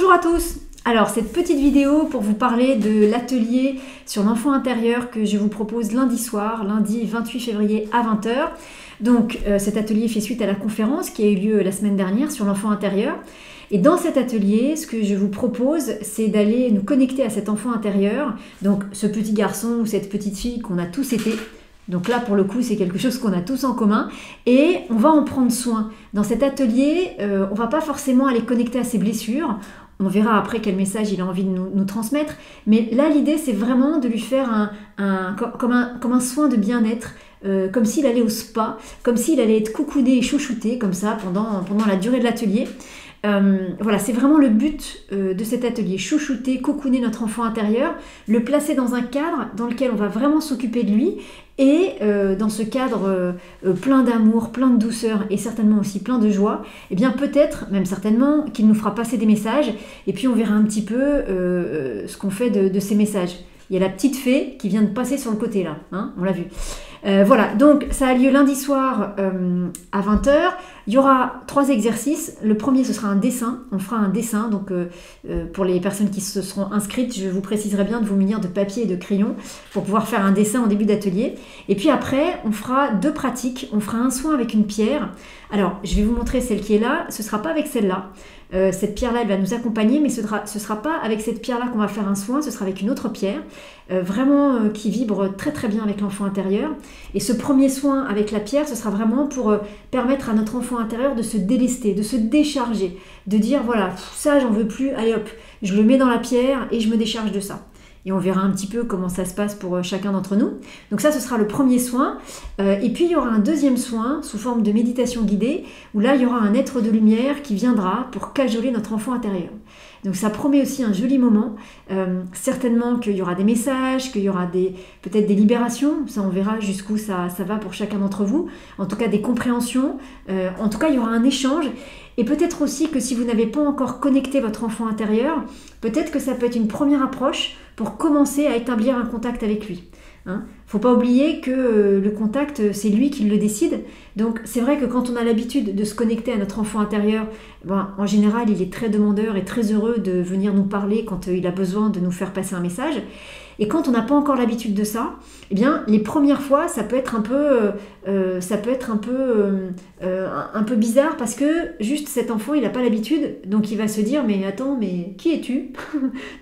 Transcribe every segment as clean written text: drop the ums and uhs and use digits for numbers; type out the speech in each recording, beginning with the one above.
Bonjour à tous. Alors cette petite vidéo pour vous parler de l'atelier sur l'enfant intérieur que je vous propose lundi soir, lundi 28 février à 20 h. Donc cet atelier fait suite à la conférence qui a eu lieu la semaine dernière sur l'enfant intérieur. Et dans cet atelier, ce que je vous propose, c'est d'aller nous connecter à cet enfant intérieur, donc ce petit garçon ou cette petite fille qu'on a tous été. Donc là, pour le coup, c'est quelque chose qu'on a tous en commun et on va en prendre soin. Dans cet atelier, on ne va pas forcément aller connecter à ses blessures. On verra après quel message il a envie de nous transmettre. Mais là, l'idée, c'est vraiment de lui faire comme un soin de bien-être, comme s'il allait au spa, comme s'il allait être coucouné et chouchouté, comme ça, pendant la durée de l'atelier. Voilà, c'est vraiment le but de cet atelier, chouchouter, cocooner notre enfant intérieur, le placer dans un cadre dans lequel on va vraiment s'occuper de lui et dans ce cadre plein d'amour, plein de douceur et certainement aussi plein de joie, et bien peut-être, même certainement, qu'il nous fera passer des messages et puis on verra un petit peu ce qu'on fait de ces messages. Il y a la petite fée qui vient de passer sur le côté là, hein, on l'a vu. Voilà, donc ça a lieu lundi soir à 20 h. Il y aura 3 exercices. Le premier, ce sera un dessin. On fera un dessin. Donc, pour les personnes qui se seront inscrites, je vous préciserai bien de vous munir de papier et de crayon pour pouvoir faire un dessin en début d'atelier. Et puis après, on fera 2 pratiques. On fera un soin avec une pierre. Alors, je vais vous montrer celle qui est là. Ce ne sera pas avec celle-là. Cette pierre-là, elle va nous accompagner, mais ce sera pas avec cette pierre-là qu'on va faire un soin, ce sera avec une autre pierre, vraiment qui vibre très très bien avec l'enfant intérieur. Et ce premier soin avec la pierre, ce sera vraiment pour permettre à notre enfant intérieur de se délester, de se décharger, de dire voilà, ça j'en veux plus, allez hop, je le mets dans la pierre et je me décharge de ça. Et on verra un petit peu comment ça se passe pour chacun d'entre nous. Donc ça, ce sera le premier soin. Et puis, il y aura un deuxième soin sous forme de méditation guidée, où là, il y aura un être de lumière qui viendra pour cajoler notre enfant intérieur. Donc ça promet aussi un joli moment. Certainement qu'il y aura des messages, qu'il y aura peut-être des libérations. Ça, on verra jusqu'où ça va pour chacun d'entre vous. En tout cas, des compréhensions. En tout cas, il y aura un échange. Et peut-être aussi que si vous n'avez pas encore connecté votre enfant intérieur, peut-être que ça peut être une première approche pour commencer à établir un contact avec lui. Hein. Faut pas oublier que le contact, c'est lui qui le décide. Donc c'est vrai que quand on a l'habitude de se connecter à notre enfant intérieur, en général, il est très demandeur et très heureux de venir nous parler quand il a besoin de nous faire passer un message. Et quand on n'a pas encore l'habitude de ça, eh bien, les premières fois, ça peut être un peu bizarre parce que juste cet enfant, il n'a pas l'habitude, donc il va se dire mais attends, mais qui es-tu?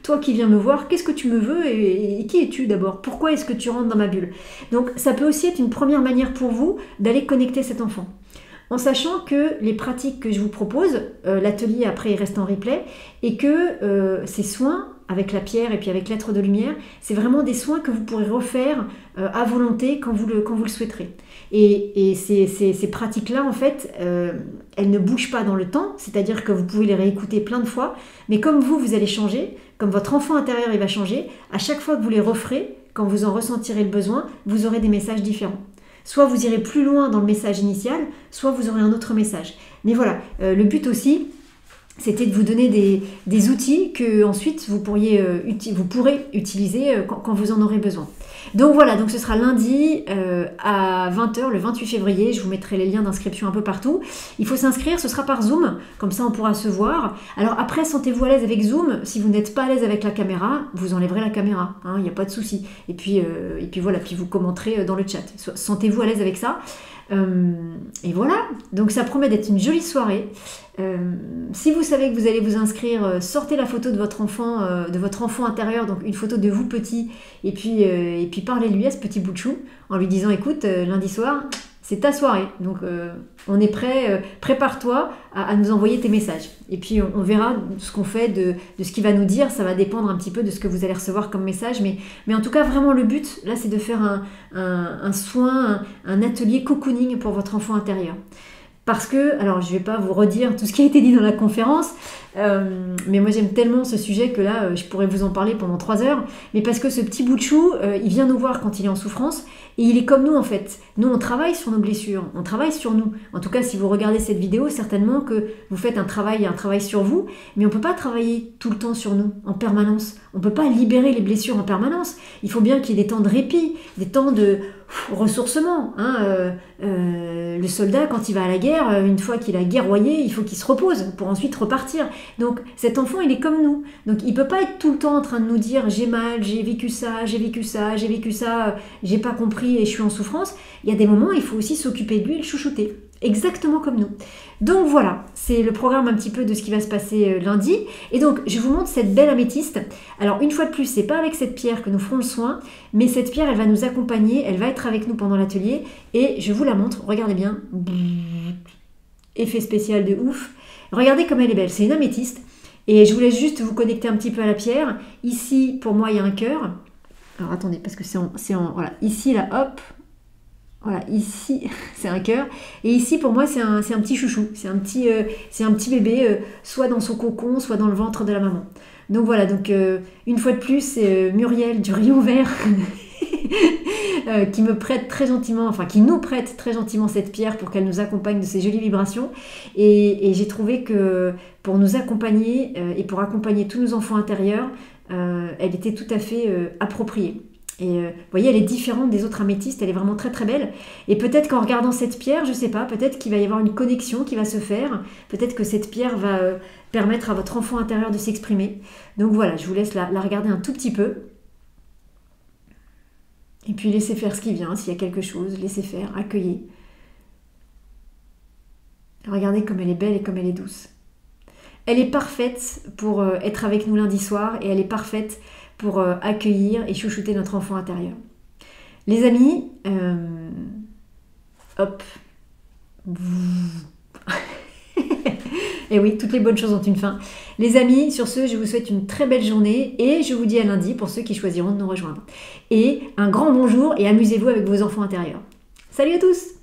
Toi qui viens me voir, qu'est-ce que tu me veux et qui es-tu d'abord? Pourquoi est-ce que tu rentres dans ma bulle? Donc ça peut aussi être une première manière pour vous d'aller connecter cet enfant. En sachant que les pratiques que je vous propose, l'atelier après il reste en replay, et que ces soins avec la pierre et puis avec l'être de lumière, c'est vraiment des soins que vous pourrez refaire à volonté quand vous le souhaiterez. Et ces pratiques-là, en fait, elles ne bougent pas dans le temps, c'est-à-dire que vous pouvez les réécouter plein de fois, mais comme vous allez changer, comme votre enfant intérieur il va changer, à chaque fois que vous les referez, quand vous en ressentirez le besoin, vous aurez des messages différents. Soit vous irez plus loin dans le message initial, soit vous aurez un autre message. Mais voilà, le but aussi, c'était de vous donner des outils que ensuite vous pourrez utiliser quand vous en aurez besoin. Donc voilà, donc ce sera lundi à 20 h, le 28 février. Je vous mettrai les liens d'inscription un peu partout. Il faut s'inscrire, ce sera par Zoom, comme ça on pourra se voir. Alors après, sentez-vous à l'aise avec Zoom. Si vous n'êtes pas à l'aise avec la caméra, vous enlèverez la caméra, il n'y a pas de souci. Et puis voilà, puis vous commenterez dans le chat. Sentez-vous à l'aise avec ça. Et voilà, donc ça promet d'être une jolie soirée. Si vous savez que vous allez vous inscrire, sortez la photo de votre enfant intérieur, donc une photo de vous petit, et puis parlez-lui à ce petit bout de chou en lui disant écoute, lundi soir c'est ta soirée, donc on est prêt, prépare-toi à nous envoyer tes messages. Et puis on verra ce qu'on fait de ce qu'il va nous dire, ça va dépendre un petit peu de ce que vous allez recevoir comme message, mais en tout cas vraiment le but, là c'est de faire un soin, un atelier cocooning pour votre enfant intérieur. Parce que, alors je ne vais pas vous redire tout ce qui a été dit dans la conférence, mais moi j'aime tellement ce sujet que là je pourrais vous en parler pendant 3 heures, mais parce que ce petit bout de chou, il vient nous voir quand il est en souffrance, et il est comme nous en fait. Nous on travaille sur nos blessures, on travaille sur nous. En tout cas si vous regardez cette vidéo, certainement que vous faites un travail sur vous, mais on ne peut pas travailler tout le temps sur nous, en permanence. On ne peut pas libérer les blessures en permanence. Il faut bien qu'il y ait des temps de répit, des temps de ressourcement. Le soldat, quand il va à la guerre, une fois qu'il a guerroyé, il faut qu'il se repose pour ensuite repartir. Donc cet enfant, il est comme nous. Donc il peut pas être tout le temps en train de nous dire j'ai mal, j'ai vécu ça, j'ai vécu ça, j'ai vécu ça, j'ai pas compris et je suis en souffrance. Il y a des moments où il faut aussi s'occuper de lui et le chouchouter. Exactement comme nous. Donc voilà, c'est le programme un petit peu de ce qui va se passer lundi. Et donc je vous montre cette belle améthyste. Alors une fois de plus, c'est pas avec cette pierre que nous ferons le soin, mais cette pierre, elle va nous accompagner, elle va être avec nous pendant l'atelier. Et je vous la montre, regardez bien. Effet spécial de ouf. Regardez comme elle est belle, c'est une améthyste. Et je vous laisse juste vous connecter un petit peu à la pierre. Ici, pour moi, il y a un cœur. Alors attendez, parce que voilà, ici, là, hop. Voilà, ici, c'est un cœur. Et ici, pour moi, c'est un petit chouchou. C'est un petit bébé, soit dans son cocon, soit dans le ventre de la maman. Donc voilà, donc une fois de plus, c'est Muriel du Rayon Vert qui me prête très gentiment, enfin qui nous prête très gentiment cette pierre pour qu'elle nous accompagne de ces jolies vibrations. Et j'ai trouvé que pour nous accompagner et pour accompagner tous nos enfants intérieurs, elle était tout à fait appropriée. Et vous voyez, elle est différente des autres améthystes, elle est vraiment très très belle. Et peut-être qu'en regardant cette pierre, je sais pas, peut-être qu'il va y avoir une connexion qui va se faire. Peut-être que cette pierre va permettre à votre enfant intérieur de s'exprimer. Donc voilà, je vous laisse la regarder un tout petit peu. Et puis laissez faire ce qui vient, s'il y a quelque chose, laissez faire, accueillez. Regardez comme elle est belle et comme elle est douce. Elle est parfaite pour être avec nous lundi soir et elle est parfaite pour accueillir et chouchouter notre enfant intérieur. Les amis, hop. Et oui, toutes les bonnes choses ont une fin. Les amis, sur ce, je vous souhaite une très belle journée et je vous dis à lundi pour ceux qui choisiront de nous rejoindre. Et un grand bonjour et amusez-vous avec vos enfants intérieurs. Salut à tous!